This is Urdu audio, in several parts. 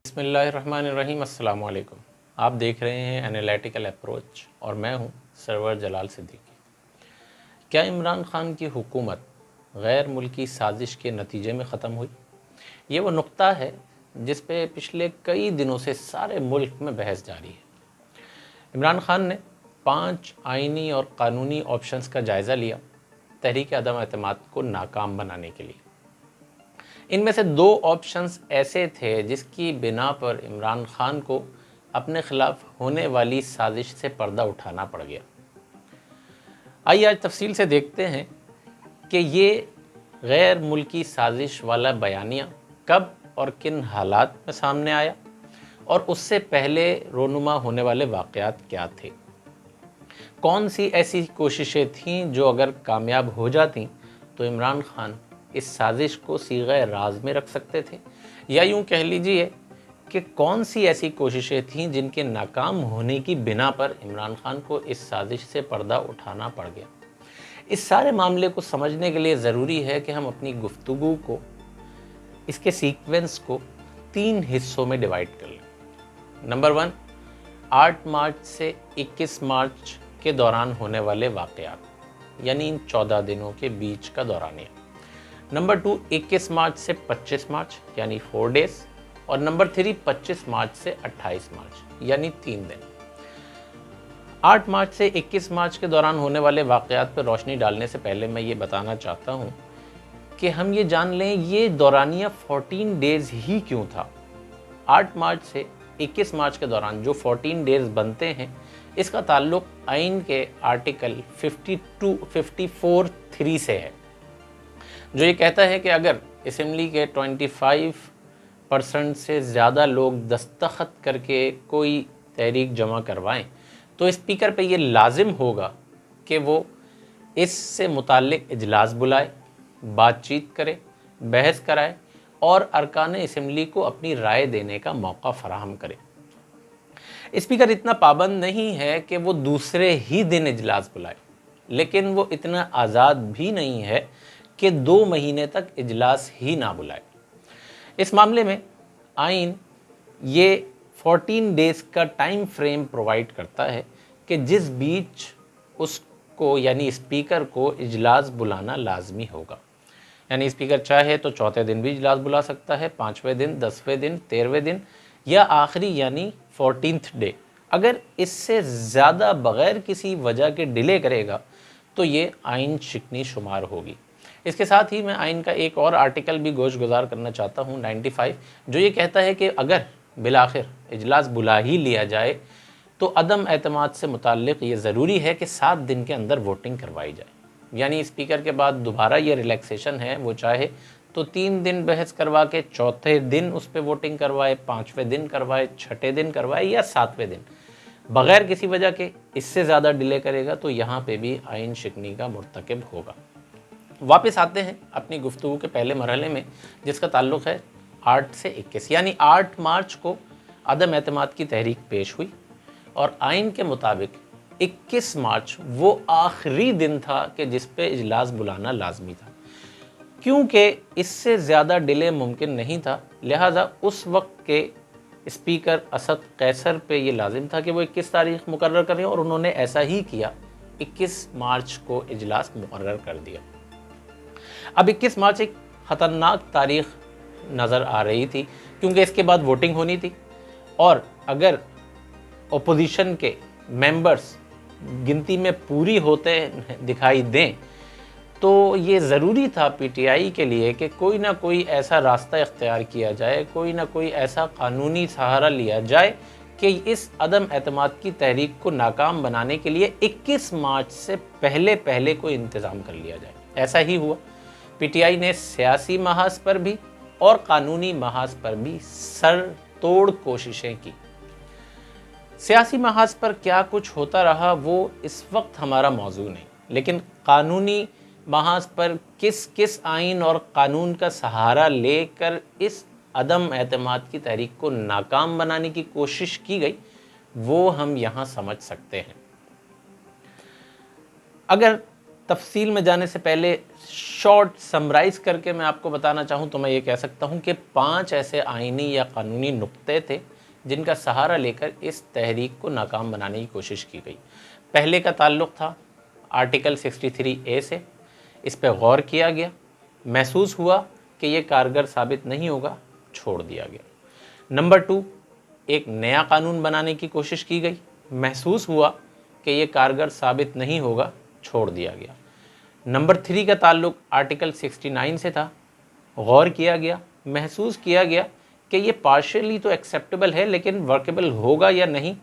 بسم اللہ الرحمن الرحیم۔ السلام علیکم۔ آپ دیکھ رہے ہیں انالیٹیکل اپروچ اور میں ہوں سرور جلال صدیقی۔ کیا عمران خان کی حکومت غیر ملکی سازش کے نتیجے میں ختم ہوئی؟ یہ وہ نقطہ ہے جس پہ پچھلے کئی دنوں سے سارے ملک میں بحث جاری ہے۔ عمران خان نے 5 آئینی اور قانونی آپشنز کا جائزہ لیا تحریک عدم اعتماد کو ناکام بنانے کے لیے۔ ان میں سے 2 آپشنز ایسے تھے جس کی بنا پر عمران خان کو اپنے خلاف ہونے والی سازش سے پردہ اٹھانا پڑ گیا۔ آئیے آج تفصیل سے دیکھتے ہیں کہ یہ غیر ملکی سازش والا بیانیہ کب اور کن حالات میں سامنے آیا اور اس سے پہلے رونما ہونے والے واقعات کیا تھے۔ کون سی ایسی کوششیں تھیں جو اگر کامیاب ہو جاتیں تو عمران خان اس سازش کو صیغہ راز میں رکھ سکتے تھے، یا یوں کہہ لیجئے کہ کون سی ایسی کوششیں تھیں جن کے ناکام ہونے کی بنا پر عمران خان کو اس سازش سے پردہ اٹھانا پڑ گیا۔ اس سارے معاملے کو سمجھنے کے لیے ضروری ہے کہ ہم اپنی گفتگو کو، اس کے سیکوینس کو 3 حصوں میں ڈیوائیڈ کر لیں۔ نمبر 1، 8 مارچ سے 21 مارچ کے دوران ہونے والے واقعات، یعنی ان 14 دنوں کے بیچ کا دورانیہ۔ نمبر 2، 21 مارچ سے 25 مارچ یعنی 4 ڈیز، اور نمبر 3، 25 مارچ سے 28 مارچ یعنی 3 دن۔ 8 مارچ سے 21 مارچ کے دوران ہونے والے واقعات پر روشنی ڈالنے سے پہلے میں یہ بتانا چاہتا ہوں کہ ہم یہ جان لیں یہ دورانیہ 14 ڈیز ہی کیوں تھا۔ 8 مارچ سے 21 مارچ کے دوران جو 14 ڈیز بنتے ہیں، اس کا تعلق آئین کے آرٹیکل 54(3) سے ہے، جو یہ کہتا ہے کہ اگر اسمبلی کے 25% سے زیادہ لوگ دستخط کر کے کوئی تحریک جمع کروائیں تو اسپیکر پہ یہ لازم ہوگا کہ وہ اس سے متعلق اجلاس بلائے، بات چیت کرے، بحث کرائے اور ارکان اسمبلی کو اپنی رائے دینے کا موقع فراہم کرے۔ اسپیکر اتنا پابند نہیں ہے کہ وہ دوسرے ہی دن اجلاس بلائے، لیکن وہ اتنا آزاد بھی نہیں ہے کہ 2 مہینے تک اجلاس ہی نہ بلائے۔ اس معاملے میں آئین یہ 14 ڈیز کا ٹائم فریم پرووائڈ کرتا ہے کہ جس بیچ اس کو یعنی اسپیکر کو اجلاس بلانا لازمی ہوگا۔ یعنی اسپیکر چاہے تو چوتھے دن بھی اجلاس بلا سکتا ہے، 5ویں دن، 10ویں دن، 13ویں دن یا آخری یعنی 14th ڈے۔ اگر اس سے زیادہ بغیر کسی وجہ کے ڈیلے کرے گا تو یہ آئین شکنی شمار ہوگی۔ اس کے ساتھ ہی میں آئین کا ایک اور آرٹیکل بھی گوش گزار کرنا چاہتا ہوں، 95، جو یہ کہتا ہے کہ اگر بالآخر اجلاس بلا ہی لیا جائے تو عدم اعتماد سے متعلق یہ ضروری ہے کہ 7 دن کے اندر ووٹنگ کروائی جائے۔ یعنی اسپیکر کے بعد دوبارہ یہ ریلیکسیشن ہے، وہ چاہے تو 3 دن بحث کروا کے چوتھے دن اس پہ ووٹنگ کروائے، 5ویں دن کروائے، 6ٹھے دن کروائے یا 7ویں دن، بغیر کسی وجہ کے اس سے زیادہ ڈیلے کرے گا تو یہاں پہ بھی آئین شکنی کا مرتکب ہوگا۔ واپس آتے ہیں اپنی گفتگو کے پہلے مرحلے میں، جس کا تعلق ہے 8 سے 21، یعنی 8 مارچ کو عدم اعتماد کی تحریک پیش ہوئی اور آئین کے مطابق 21 مارچ وہ آخری دن تھا کہ جس پہ اجلاس بلانا لازمی تھا۔ کیونکہ اس سے زیادہ ڈیلے ممکن نہیں تھا، لہٰذا اس وقت کے اسپیکر اسد قیصر پہ یہ لازم تھا کہ وہ 21 تاریخ مقرر کریں، اور انہوں نے ایسا ہی کیا، 21 مارچ کو اجلاس مقرر کر دیا۔ اب 21 مارچ ایک خطرناک تاریخ نظر آ رہی تھی، کیونکہ اس کے بعد ووٹنگ ہونی تھی، اور اگر اپوزیشن کے ممبرز گنتی میں پوری ہوتے دکھائی دیں تو یہ ضروری تھا پی ٹی آئی کے لیے کہ کوئی نہ کوئی ایسا راستہ اختیار کیا جائے، کوئی نہ کوئی ایسا قانونی سہارا لیا جائے کہ اس عدم اعتماد کی تحریک کو ناکام بنانے کے لیے 21 مارچ سے پہلے کوئی انتظام کر لیا جائے۔ ایسا ہی ہوا۔ پی ٹی آئی نے سیاسی محاذ پر بھی اور قانونی محاذ پر بھی سر توڑ کوششیں کی۔ سیاسی محاذ پر کیا کچھ ہوتا رہا وہ اس وقت ہمارا موضوع نہیں، لیکن قانونی محاذ پر کس آئین اور قانون کا سہارا لے کر اس عدم اعتماد کی تحریک کو ناکام بنانے کی کوشش کی گئی، وہ ہم یہاں سمجھ سکتے ہیں۔ اگر تفصیل میں جانے سے پہلے شارٹ سمرائز کر کے میں آپ کو بتانا چاہوں تو میں یہ کہہ سکتا ہوں کہ 5 ایسے آئینی یا قانونی نقطے تھے جن کا سہارا لے کر اس تحریک کو ناکام بنانے کی کوشش کی گئی۔ پہلے کا تعلق تھا آرٹیکل 63A سے، اس پہ غور کیا گیا، محسوس ہوا کہ یہ کارگر ثابت نہیں ہوگا، چھوڑ دیا گیا۔ نمبر 2، ایک نیا قانون بنانے کی کوشش کی گئی، محسوس ہوا کہ یہ کارگر ثابت نہیں ہوگا، چھوڑ دیا گیا۔ نمبر 3 کا تعلق آرٹیکل 69 سے تھا، غور کیا گیا، محسوس کیا گیا کہ یہ پارشلی تو ایکسیپٹیبل ہے لیکن ورکیبل ہوگا یا نہیں،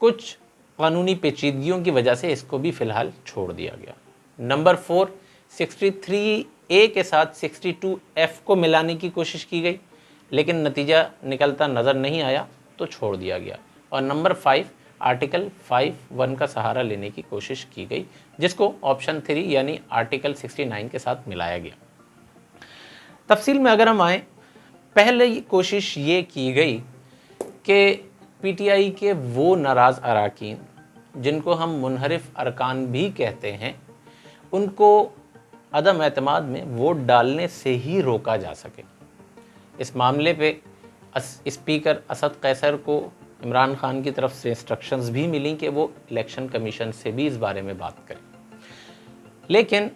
کچھ قانونی پیچیدگیوں کی وجہ سے اس کو بھی فی الحال چھوڑ دیا گیا۔ نمبر 4، 63A کے ساتھ 62F کو ملانے کی کوشش کی گئی لیکن نتیجہ نکلتا نظر نہیں آیا تو چھوڑ دیا گیا۔ اور نمبر 5، آرٹیکل 5(1) کا سہارا لینے کی کوشش کی گئی جس کو آپشن 3 یعنی آرٹیکل 69 کے ساتھ ملایا گیا۔ تفصیل میں اگر ہم آئیں، پہلے کوشش یہ کی گئی کہ پی ٹی آئی کے وہ ناراض اراکین جن کو ہم منحرف ارکان بھی کہتے ہیں ان کو عدم اعتماد میں ووٹ ڈالنے سے ہی روکا جا سکے۔ اس معاملے پہ اسپیکر اسد قیصر کو عمران خان کی طرف سے انسٹرکشنز بھی ملیں کہ وہ الیکشن کمیشن سے بھی اس بارے میں بات کریں، لیکن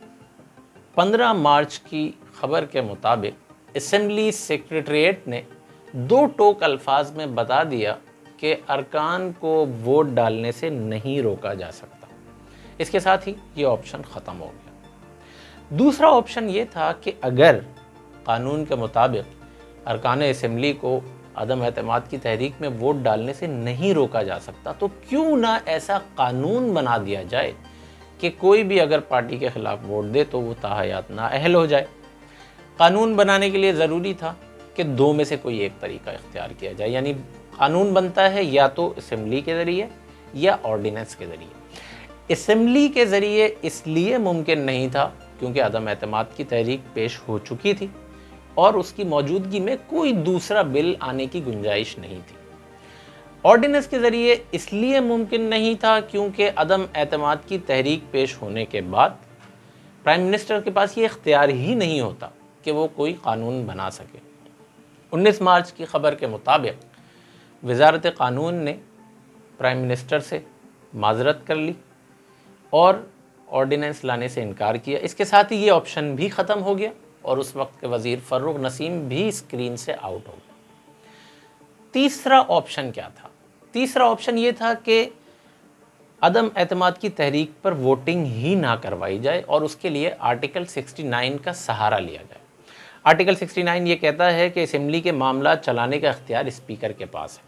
15 مارچ کی خبر کے مطابق اسمبلی سیکریٹریٹ نے 2 ٹوک الفاظ میں بتا دیا کہ ارکان کو ووٹ ڈالنے سے نہیں روکا جا سکتا۔ اس کے ساتھ ہی یہ آپشن ختم ہو گیا۔ دوسرا آپشن یہ تھا کہ اگر قانون کے مطابق ارکان اسمبلی کو عدم اعتماد کی تحریک میں ووٹ ڈالنے سے نہیں روکا جا سکتا تو کیوں نہ ایسا قانون بنا دیا جائے کہ کوئی بھی اگر پارٹی کے خلاف ووٹ دے تو وہ تاحیات نااہل ہو جائے۔ قانون بنانے کے لیے ضروری تھا کہ 2 میں سے کوئی ایک طریقہ اختیار کیا جائے، یعنی قانون بنتا ہے یا تو اسمبلی کے ذریعے یا آرڈیننس کے ذریعے۔ اسمبلی کے ذریعے اس لیے ممکن نہیں تھا کیونکہ عدم اعتماد کی تحریک پیش ہو چکی تھی اور اس کی موجودگی میں کوئی دوسرا بل آنے کی گنجائش نہیں تھی۔ آرڈیننس کے ذریعے اس لیے ممکن نہیں تھا کیونکہ عدم اعتماد کی تحریک پیش ہونے کے بعد پرائم منسٹر کے پاس یہ اختیار ہی نہیں ہوتا کہ وہ کوئی قانون بنا سکے۔ 19 مارچ کی خبر کے مطابق وزارت قانون نے پرائم منسٹر سے معذرت کر لی اور آرڈیننس لانے سے انکار کیا۔ اس کے ساتھ ہی یہ آپشن بھی ختم ہو گیا اور اس وقت کے وزیر فروغ نسیم بھی اسکرین سے آؤٹ ہو گئے۔ تیسرا آپشن کیا تھا؟ تیسرا آپشن یہ تھا کہ عدم اعتماد کی تحریک پر ووٹنگ ہی نہ کروائی جائے اور اس کے لیے آرٹیکل 69 کا سہارا لیا جائے۔ آرٹیکل 69 یہ کہتا ہے کہ اسمبلی کے معاملات چلانے کا اختیار اسپیکر کے پاس ہے۔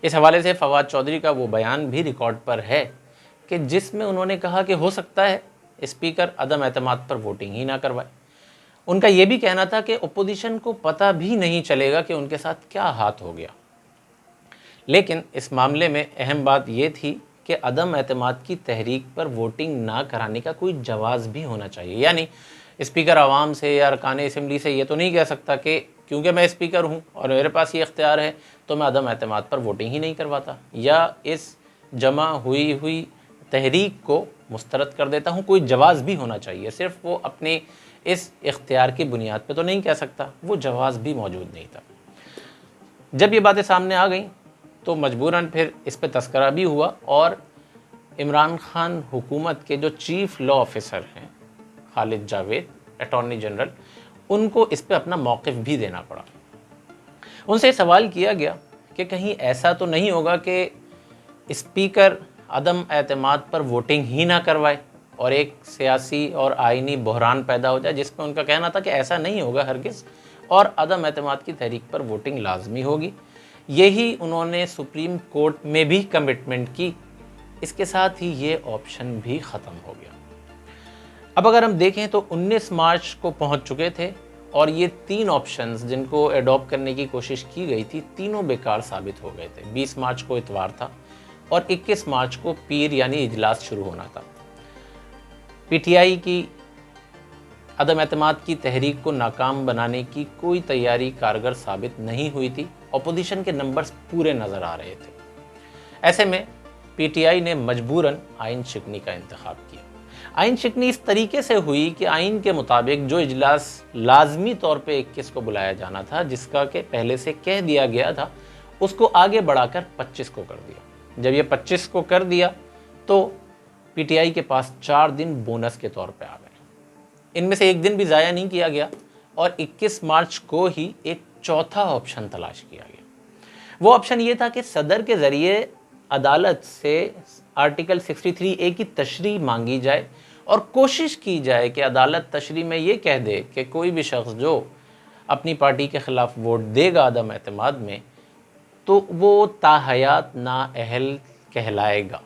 اس حوالے سے فواد چودھری کا وہ بیان بھی ریکارڈ پر ہے کہ جس میں انہوں نے کہا کہ ہو سکتا ہے اسپیکر عدم اعتماد پر ووٹنگ ہی نہ کروائے۔ ان کا یہ بھی کہنا تھا کہ اپوزیشن کو پتہ بھی نہیں چلے گا کہ ان کے ساتھ کیا ہاتھ ہو گیا۔ لیکن اس معاملے میں اہم بات یہ تھی کہ عدم اعتماد کی تحریک پر ووٹنگ نہ کرانے کا کوئی جواز بھی ہونا چاہیے، یعنی اسپیکر عوام سے یا ارکان اسمبلی سے یہ تو نہیں کہہ سکتا کہ کیونکہ میں اسپیکر ہوں اور میرے پاس یہ اختیار ہے تو میں عدم اعتماد پر ووٹنگ ہی نہیں کرواتا یا اس جمع ہوئی تحریک کو مسترد کر دیتا ہوں۔ کوئی جواز بھی ہونا چاہیے، صرف وہ اپنے اس اختیار کی بنیاد پہ تو نہیں کہہ سکتا، وہ جواز بھی موجود نہیں تھا۔ جب یہ باتیں سامنے آ گئیں تو مجبوراً پھر اس پہ تذکرہ بھی ہوا اور عمران خان حکومت کے جو چیف لا آفیسر ہیں خالد جاوید اٹارنی جنرل، ان کو اس پہ اپنا موقف بھی دینا پڑا۔ ان سے سوال کیا گیا کہ کہیں ایسا تو نہیں ہوگا کہ اسپیکر عدم اعتماد پر ووٹنگ ہی نہ کروائے اور ایک سیاسی اور آئینی بحران پیدا ہو جائے، جس پہ ان کا کہنا تھا کہ ایسا نہیں ہوگا ہرگز اور عدم اعتماد کی تحریک پر ووٹنگ لازمی ہوگی۔ یہی انہوں نے سپریم کورٹ میں بھی کمٹمنٹ کی۔ اس کے ساتھ ہی یہ آپشن بھی ختم ہو گیا۔ اب اگر ہم دیکھیں تو 19 مارچ کو پہنچ چکے تھے اور یہ 3 آپشنز جن کو ایڈاپٹ کرنے کی کوشش کی گئی تھی تینوں بیکار ثابت ہو گئے تھے۔ 20 مارچ کو اتوار تھا اور 21 مارچ کو پیر یعنی اجلاس شروع ہونا تھا۔ پی ٹی آئی کی عدم اعتماد کی تحریک کو ناکام بنانے کی کوئی تیاری کارگر ثابت نہیں ہوئی تھی، اپوزیشن کے نمبرز پورے نظر آ رہے تھے۔ ایسے میں پی ٹی آئی نے مجبوراً آئین شکنی کا انتخاب کیا۔ آئین شکنی اس طریقے سے ہوئی کہ آئین کے مطابق جو اجلاس لازمی طور پہ 21 کو بلایا جانا تھا، جس کا کہ پہلے سے کہہ دیا گیا تھا، اس کو آگے بڑھا کر 25 کو کر دیا۔ جب یہ 25 کو کر دیا تو پی ٹی آئی کے پاس 4 دن بونس کے طور پہ آ گئے۔ ان میں سے ایک دن بھی ضائع نہیں کیا گیا اور 21 مارچ کو ہی ایک چوتھا آپشن تلاش کیا گیا۔ وہ آپشن یہ تھا کہ صدر کے ذریعے عدالت سے آرٹیکل 63A کی تشریح مانگی جائے اور کوشش کی جائے کہ عدالت تشریح میں یہ کہہ دے کہ کوئی بھی شخص جو اپنی پارٹی کے خلاف ووٹ دے گا عدم اعتماد میں تو وہ تاحیات نااہل کہلائے گا،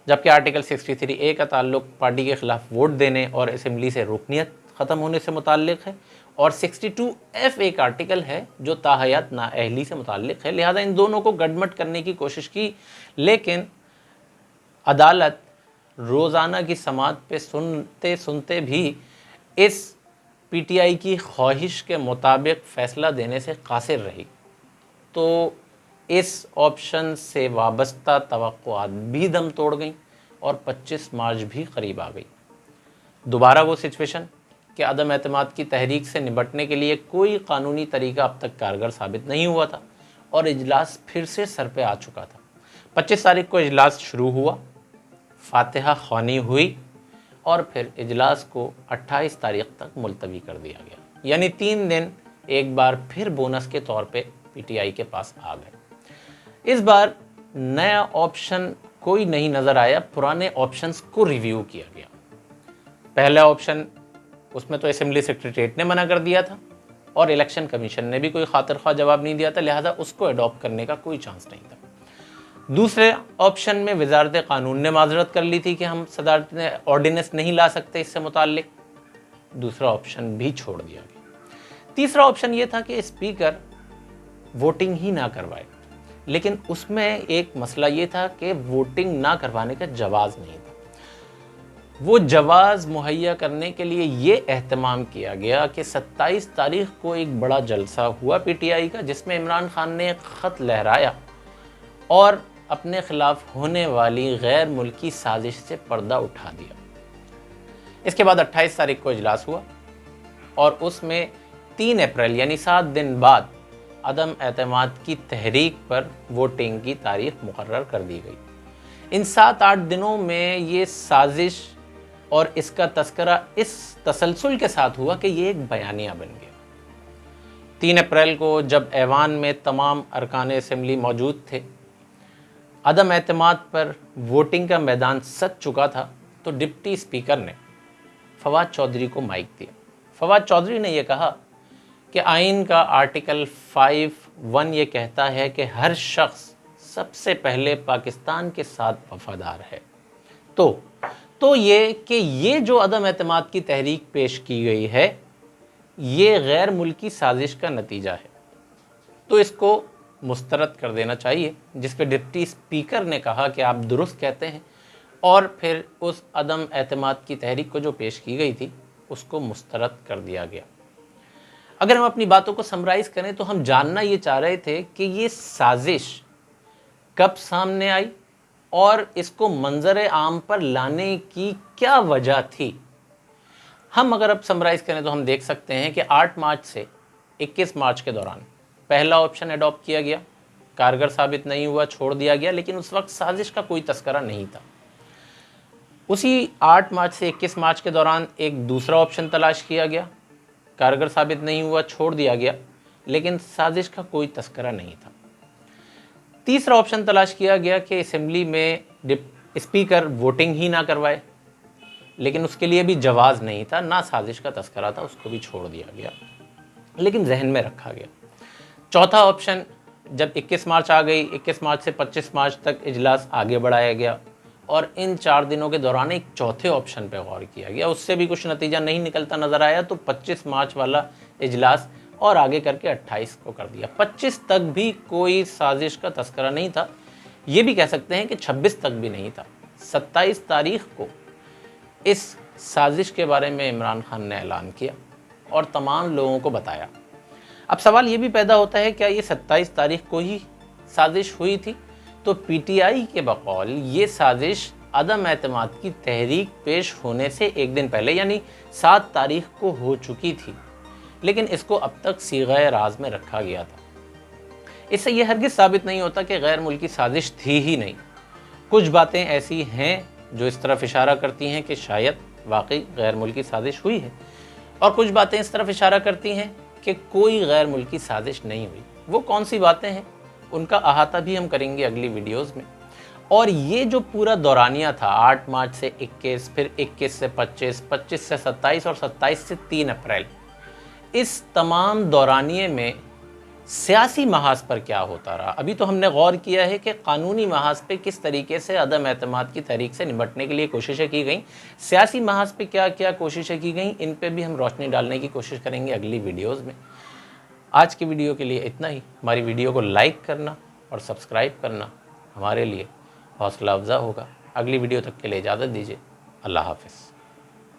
جبکہ آرٹیکل 63A کا تعلق پارٹی کے خلاف ووٹ دینے اور اسمبلی سے رکنیت ختم ہونے سے متعلق ہے، اور 62F ایک آرٹیکل ہے جو تاحیات نااہلی سے متعلق ہے۔ لہذا ان دونوں کو گڈمٹ کرنے کی کوشش کی، لیکن عدالت روزانہ کی سماعت پہ سنتے بھی اس پی ٹی آئی کی خواہش کے مطابق فیصلہ دینے سے قاصر رہی، تو اس آپشن سے وابستہ توقعات بھی دم توڑ گئیں اور 25 مارچ بھی قریب آ گئی۔ دوبارہ وہ سچویشن کہ عدم اعتماد کی تحریک سے نمٹنے کے لیے کوئی قانونی طریقہ اب تک کارگر ثابت نہیں ہوا تھا اور اجلاس پھر سے سر پہ آ چکا تھا۔ 25 تاریخ کو اجلاس شروع ہوا، فاتحہ خوانی ہوئی اور پھر اجلاس کو 28 تاریخ تک ملتوی کر دیا گیا، یعنی 3 دن ایک بار پھر بونس کے طور پہ پی ٹی آئی کے پاس آ گئے۔ اس بار نیا آپشن کوئی نہیں نظر آیا، پرانے آپشنز کو ریویو کیا گیا۔ پہلا آپشن، اس میں تو اسمبلی سیکریٹریٹ نے منع کر دیا تھا اور الیکشن کمیشن نے بھی کوئی خاطر خواہ جواب نہیں دیا تھا، لہٰذا اس کو اڈاپٹ کرنے کا کوئی چانس نہیں تھا۔ دوسرے آپشن میں وزارت قانون نے معذرت کر لی تھی کہ ہم صدارت آرڈیننس نہیں لا سکتے اس سے متعلق، دوسرا آپشن بھی چھوڑ دیا گیا۔ تیسرا آپشن یہ تھا کہ اسپیکر ووٹنگ ہی نہ کروائے، لیکن اس میں ایک مسئلہ یہ تھا کہ ووٹنگ نہ کروانے کا جواز نہیں تھا۔ وہ جواز مہیا کرنے کے لیے یہ اہتمام کیا گیا کہ 27 تاریخ کو ایک بڑا جلسہ ہوا پی ٹی آئی کا، جس میں عمران خان نے ایک خط لہرایا اور اپنے خلاف ہونے والی غیر ملکی سازش سے پردہ اٹھا دیا۔ اس کے بعد 28 تاریخ کو اجلاس ہوا اور اس میں 3 اپریل یعنی 7 دن بعد عدم اعتماد کی تحریک پر ووٹنگ کی تاریخ مقرر کر دی گئی۔ ان 7-8 دنوں میں یہ سازش اور اس کا تذکرہ اس تسلسل کے ساتھ ہوا کہ یہ ایک بیانیہ بن گیا۔ 3 اپریل کو جب ایوان میں تمام ارکان اسمبلی موجود تھے، عدم اعتماد پر ووٹنگ کا میدان سج چکا تھا، تو ڈپٹی اسپیکر نے فواد چودھری کو مائک دیا۔ فواد چودھری نے یہ کہا کہ آئین کا آرٹیکل 5(1) یہ کہتا ہے کہ ہر شخص سب سے پہلے پاکستان کے ساتھ وفادار ہے، تو یہ کہ یہ جو عدم اعتماد کی تحریک پیش کی گئی ہے یہ غیر ملکی سازش کا نتیجہ ہے، تو اس کو مسترد کر دینا چاہیے، جس پہ ڈپٹی اسپیکر نے کہا کہ آپ درست کہتے ہیں، اور پھر اس عدم اعتماد کی تحریک کو جو پیش کی گئی تھی اس کو مسترد کر دیا گیا۔ اگر ہم اپنی باتوں کو سمرائز کریں تو ہم جاننا یہ چاہ رہے تھے کہ یہ سازش کب سامنے آئی اور اس کو منظر عام پر لانے کی کیا وجہ تھی۔ ہم اگر اب سمرائز کریں تو ہم دیکھ سکتے ہیں کہ 8 مارچ سے 21 مارچ کے دوران پہلا آپشن اڈاپٹ کیا گیا، کارگر ثابت نہیں ہوا، چھوڑ دیا گیا، لیکن اس وقت سازش کا کوئی تذکرہ نہیں تھا۔ اسی 8 مارچ سے 21 مارچ کے دوران ایک دوسرا آپشن تلاش کیا گیا، کارگر ثابت نہیں ہوا، چھوڑ دیا گیا، لیکن سازش کا کوئی تذکرہ نہیں تھا۔ تیسرا آپشن تلاش کیا گیا کہ اسمبلی میں اسپیکر ووٹنگ ہی نہ کروائے، لیکن اس کے لیے بھی جواز نہیں تھا، نہ سازش کا تذکرہ تھا، اس کو بھی چھوڑ دیا گیا، لیکن ذہن میں رکھا گیا۔ چوتھا آپشن، جب 21 مارچ آ گئی، 21 مارچ سے 25 مارچ تک اجلاس آگے بڑھایا گیا اور ان 4 دنوں کے دوران ایک چوتھے آپشن پہ غور کیا گیا، اس سے بھی کچھ نتیجہ نہیں نکلتا نظر آیا، تو 25 مارچ والا اجلاس اور آگے کر کے 28 کو کر دیا۔ 25 تک بھی کوئی سازش کا تذکرہ نہیں تھا، یہ بھی کہہ سکتے ہیں کہ 26 تک بھی نہیں تھا۔ 27 تاریخ کو اس سازش کے بارے میں عمران خان نے اعلان کیا اور تمام لوگوں کو بتایا۔ اب سوال یہ بھی پیدا ہوتا ہے کیا یہ 27 تاریخ کو ہی سازش ہوئی تھی؟ تو پی ٹی آئی کے بقول یہ سازش عدم اعتماد کی تحریک پیش ہونے سے ایک دن پہلے یعنی 7 تاریخ کو ہو چکی تھی، لیکن اس کو اب تک صیغہ راز میں رکھا گیا تھا۔ اس سے یہ ہرگز ثابت نہیں ہوتا کہ غیر ملکی سازش تھی ہی نہیں۔ کچھ باتیں ایسی ہیں جو اس طرف اشارہ کرتی ہیں کہ شاید واقعی غیر ملکی سازش ہوئی ہے، اور کچھ باتیں اس طرف اشارہ کرتی ہیں کہ کوئی غیر ملکی سازش نہیں ہوئی۔ وہ کون سی باتیں ہیں ان کا احاطہ بھی ہم کریں گے اگلی ویڈیوز میں۔ اور یہ جو پورا دورانیہ تھا 8 مارچ سے 21، پھر 21 سے 25، 25 سے 27 اور 27 سے 3 اپریل، اس تمام دورانیے میں سیاسی محاذ پر کیا ہوتا رہا؟ ابھی تو ہم نے غور کیا ہے کہ قانونی محاذ پہ کس طریقے سے عدم اعتماد کی تحریک سے نمٹنے کے لیے کوششیں کی گئیں، سیاسی محاذ پہ کیا کیا کوششیں کی گئیں، ان پہ بھی ہم روشنی ڈالنے کی کوشش کریں گے اگلی ویڈیوز میں۔ آج کی ویڈیو کے لیے اتنا ہی۔ ہماری ویڈیو کو لائک کرنا اور سبسکرائب کرنا ہمارے لیے حوصلہ افزا ہوگا۔ اگلی ویڈیو تک کے لیے اجازت دیجیے۔ اللہ حافظ۔